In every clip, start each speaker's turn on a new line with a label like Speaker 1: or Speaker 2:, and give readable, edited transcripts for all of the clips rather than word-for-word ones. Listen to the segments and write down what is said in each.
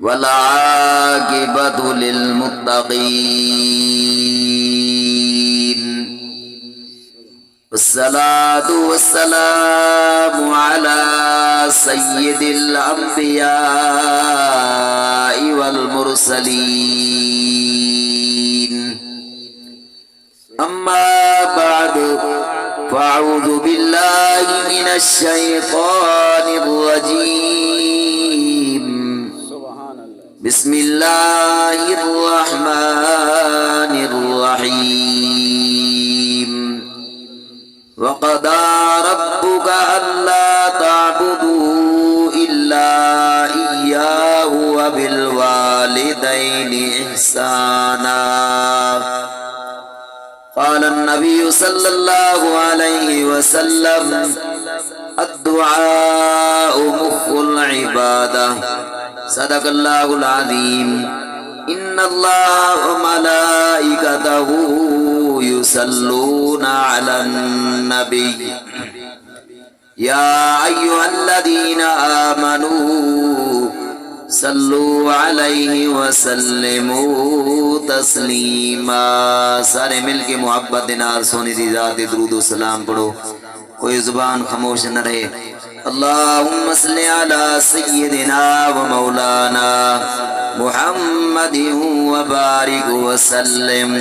Speaker 1: والعاقبة للمتقين والصلاة والسلام على سيد الأنبياء والمرسلين أما بعد فأعوذ بالله من الشيطان الرجيم بسم الله الرحمن الرحيم وقضى ربك ألا تعبدوا إلا إياه وبالوالدين إحسانا قال النبي صلى الله عليه وسلم الدعاء مخ العبادة صدق الله العظيم إن الله وملائكته يصلون على النبي يا أيها الذين آمنوا صلوا عليه وسلموا تسلیما. سارے مل کے محبت نال سونی دی ذات درود و سلام پڑھو، کوئی زبان خاموش نہ رہے. اللہم صلی علی سیدنا و مولانا محمد وبارک وسلم.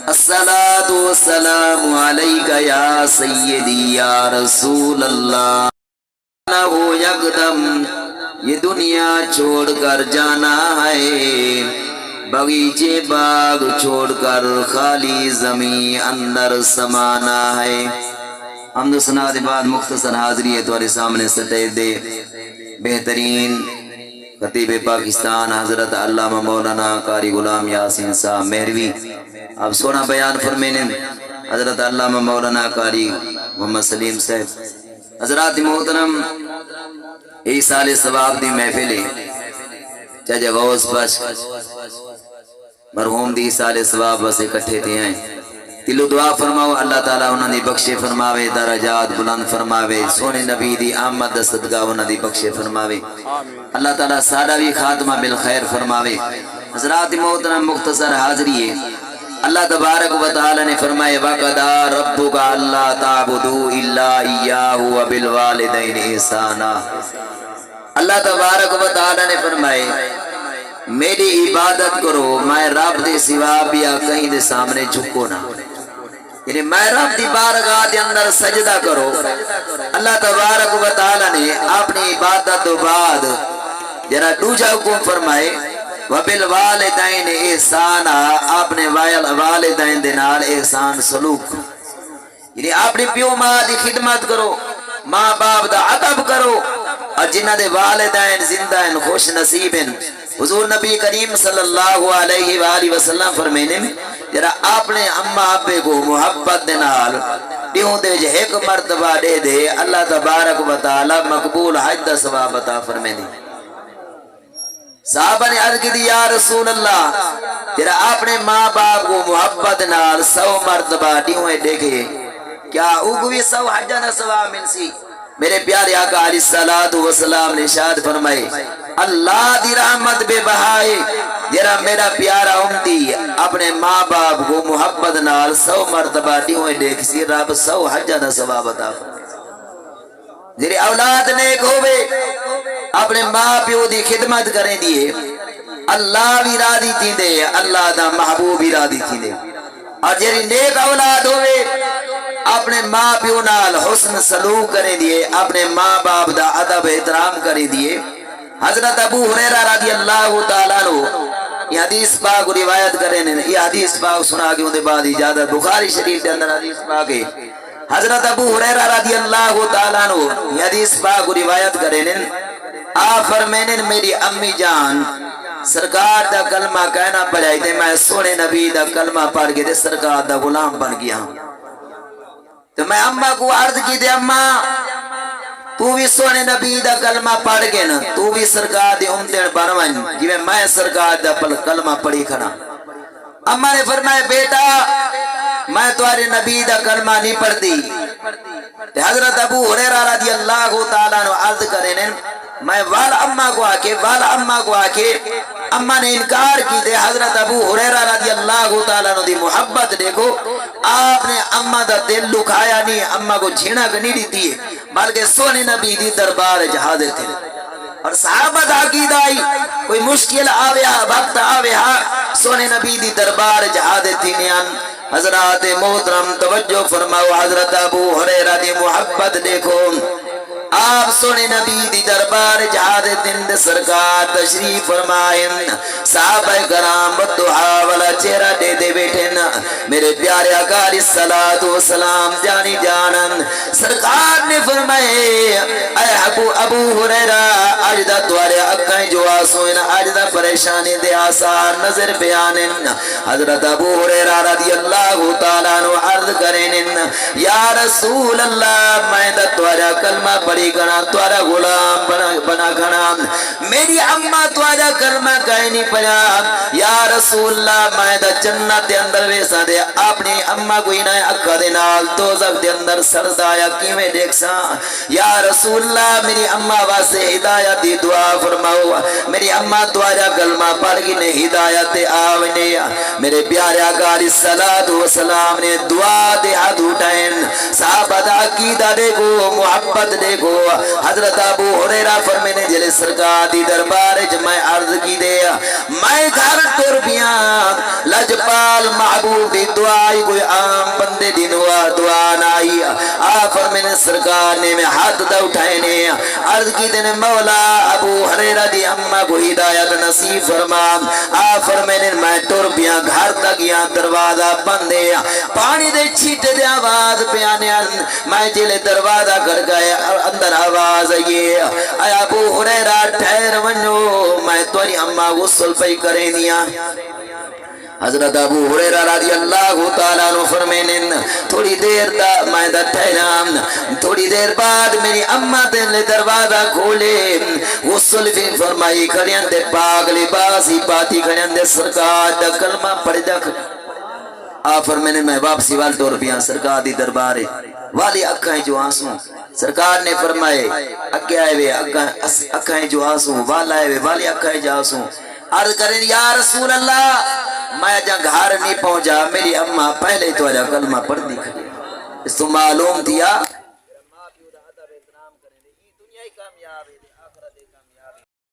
Speaker 1: الصلاة والسلام علیک یا سیدی یا رسول اللہ. وہ یکدم یہ دنیا چھوڑ کر جانا ہے، بغیچے باغ چھوڑ کر خالی زمین اندر سمانا ہے. حمد و ثنا دے بعد مختصر حاضری ہے تمہارے سامنے سٹے دے بہترین خطیب پاکستان حضرت علامہ مولانا قاری غلام یاسین صاحب مہروی آپ سونا بیان فرمینے. حضرت علامہ مولانا قاری محمد سلیم صاحب. حضرات محترم، ای سال ثواب دی محفل ہے چاہے غوث بخش مرحوم دی سال ثواب بس اکٹھے تھے ہیں. دلو دعا فرماؤ اللہ تعالیٰ انہوں نے بخشے فرماوے، درجات بلند فرماوے، سونے نبی دی آمد صدقہ انہوں نے بخشے فرماوے. اللہ تعالیٰ سادہ بھی خاتمہ بالخیر فرماوے. حضرات محترم، مختصر حاضری ہے. اللہ تبارک و تعالی نے فرمائے وَقَضَى رَبُّكَ أَلَّا تَعْبُدُوا إِلَّا إِيَّاهُ وَبِالْوَالِدَيْنِ إِحْسَانًا. اللہ تبارک و تعالی نے فرمائے میری عبادت کرو، میں رب دے سوا بیا کہیں دے سامنے جھکو نہ، یعنی میں رب دی بارگاہ دے اندر سجدہ کرو. اللہ تبارک و تعالی نے اپنی عبادت تو بعد جرا دوجا حکم فرمائے وَبِالْوَالِدَيْنِ احسانا، اپنے والدین دے نال احسان سلوک، یعنی اپنی پیو ماں دی خدمت کرو، ماں باپ دا ادب کرو، اور جنہ دے والدین زندہ ہیں خوش نصیب ہیں. حضور نبی کریم صلی اللہ علیہ وآلہ وسلم فرمینے میں جرا اپنے اماں ابے کو محبت دے نال دیوں دے جو ایک مرتبہ دے دے اللہ تبارک و تعالی مقبول حج دا ثواب عطا فرمینے. صحابہ نے عرض کی دی یا رسول اللہ تیرا اپنے ماں باپ کو محبت نال 100 مرتبہ دیوں دیکھے کیا اگوی 100 حجہ نہ ثواب ملسی؟ میرے پیارے آقا علیہ السلام نے ارشاد فرمائے اللہ دی رحمت بے بہائے جرا میرا پیارا امتی اپنے ماں باپ کو محبت نال 100 مرتبہ دیوں دیکھ سی رب 100 حجہ نہ ثواب عطا فرمائے. جری اولاد نیک ہوئے اپنے ماں پیو دی خدمت کریں دیئے اللہ بھی راضی تھی دے، اللہ دا محبوب بھی راضی تھی دے. اور جری نیک اولاد ہوئے اپنے ماں پیو نال حسن سلوک کریں دیئے، اپنے ماں باپ دا ادب احترام کریں دیئے. حضرت ابو ہریرہ رضی اللہ تعالیٰ عنہ یہ حدیث پاک روایت کریں، یہ حدیث پاک سنا کے اندے بعد اجازت بخاری شریف کے اندر حدیث پاک ہے. حضرت ابو ہریرہ رضی اللہ تعالیٰ عنہ یہ حدیث پاک روایت کریں، آپ فرمینے میری امی جان سرکار دا کلمہ کہنا پڑھائی تھے، میں سونے نبی دا کلمہ پڑھ کے سرکار دا غلام بن گیا. تو میں اماں کو عرض کی تھے اماں تو بھی سونے نبی دا کلمہ پڑھ کے نا تو بھی سرکار دی امتن بنوان جی میں سرکار دا کلمہ پڑھی کھنا. اماں نے فرمایا بیٹا میں تمہارے نبی دا کلمہ نہیں پڑھتی، حضرت ابو ہریرہ رضی اللہ تعالیٰ عنہ عرض کریں میں وال اما کو آکے اما نے انکار کی دے حضرت ابو ہریرہ رضی اللہ تعالیٰ عنہ دی محبت دیکھو آپ نے اما دا دل لکھایا نہیں اما کو جھینک نہیں دیتی ہے بلکہ سونے نبی دی دربار جہادے تھے اور صحابہ دا عقیدہ آئی کوئی مشکل آویا وقت آویا سونے نبی دی دربار جہادے تھی نیان حضرات محترم توجہ فرماؤ حضرت ابو ہریرہ دی محبت دیکھو آپ سونے نبی دی دربار جہاد دند سرکار تشریف فرمائیں صحابہ کرام بدعا والا چہرہ دے دے بیٹھن میرے پیارے آقا علیہ الصلوۃ والسلام جانی جانن سرکار نے فرمائے اے ابو ہریرہ اجدہ توارے اکھیں جو آسوئن اجدہ پریشانی دے آسان نظر بیانن حضرت ابو ہریرہ رضی اللہ تعالیٰ عنہ عرض کریں یا رسول اللہ میں دا توارے کلمہ پڑھی کنا توارا غلام بنا کنا میری اممہ توارا کلمہ کہیں نہیں پڑھا یا رسول اللہ میں دا جنت دے اندر ویسا دے اپنی اممہ کو انہیں اکھا دے نال دوزخ دے اندر سردایا کیویں دیکھ سا یا رسول اللہ میری اممہ واسے ہدایت دی دعا فرماؤ میری اممہ توارا کلمہ پڑھ گی نے ہدایت آونے میرے پیارے آقا علیہ الصلوۃ والسلام نے دعا دے ہاتھ اٹھائیں صحابہ دا عقیدہ دیکھو محبت دیکھو حضرت ابو ہریرہ فرمینے جلے سرکار دی دربار جمعی عرض کی دے میں گھر ٹر بیاں لجپال محبوب دی دعائی کوئی عام بندے دی دعا نائی آپ فرمینے سرکار نے میں ہاتھ دا اٹھائینے عرض کی دے مولا ابو ہریرہ دی اممہ کو ہدایت نصیب فرما آپ فرمینے میں ٹر بیاں گھر تک یہاں دروازہ بندے پانی دے چھیٹ دے آواز پیانے میں جلے دروازہ کر گئے اندر آواز یہ اے ابو ہریرہ ٹھہر ونجو میں توری اممہ غسل پہ کریں دیا حضرت ابو ہریرہ رضی اللہ تعالیٰ عنہ فرمینے تھوڑی دیر دا میں دا ٹھہرام تھوڑی دیر بعد میری اممہ دل دروازہ کھولے غسل بھی فرمائی کھڑیاں دے پاک لباسی پاتی کھڑیاں دے سرکار دا کلمہ پڑھ دا آپ فرمینے میں واپسی وال ٹور بیاں سرکار دی دربارے والی اکھائیں جو آنسوں سرکار نے فرمائے اکھے آئے وے اکھائیں جو آنسوں والا آئے وے والی اکھائیں جو آنسوں عرض کریں یا رسول اللہ میں جہاں گھر نہیں پہنچا میری اممہ پہلے تو کلمہ پڑھ دی کھڑی اس تو معلوم دیا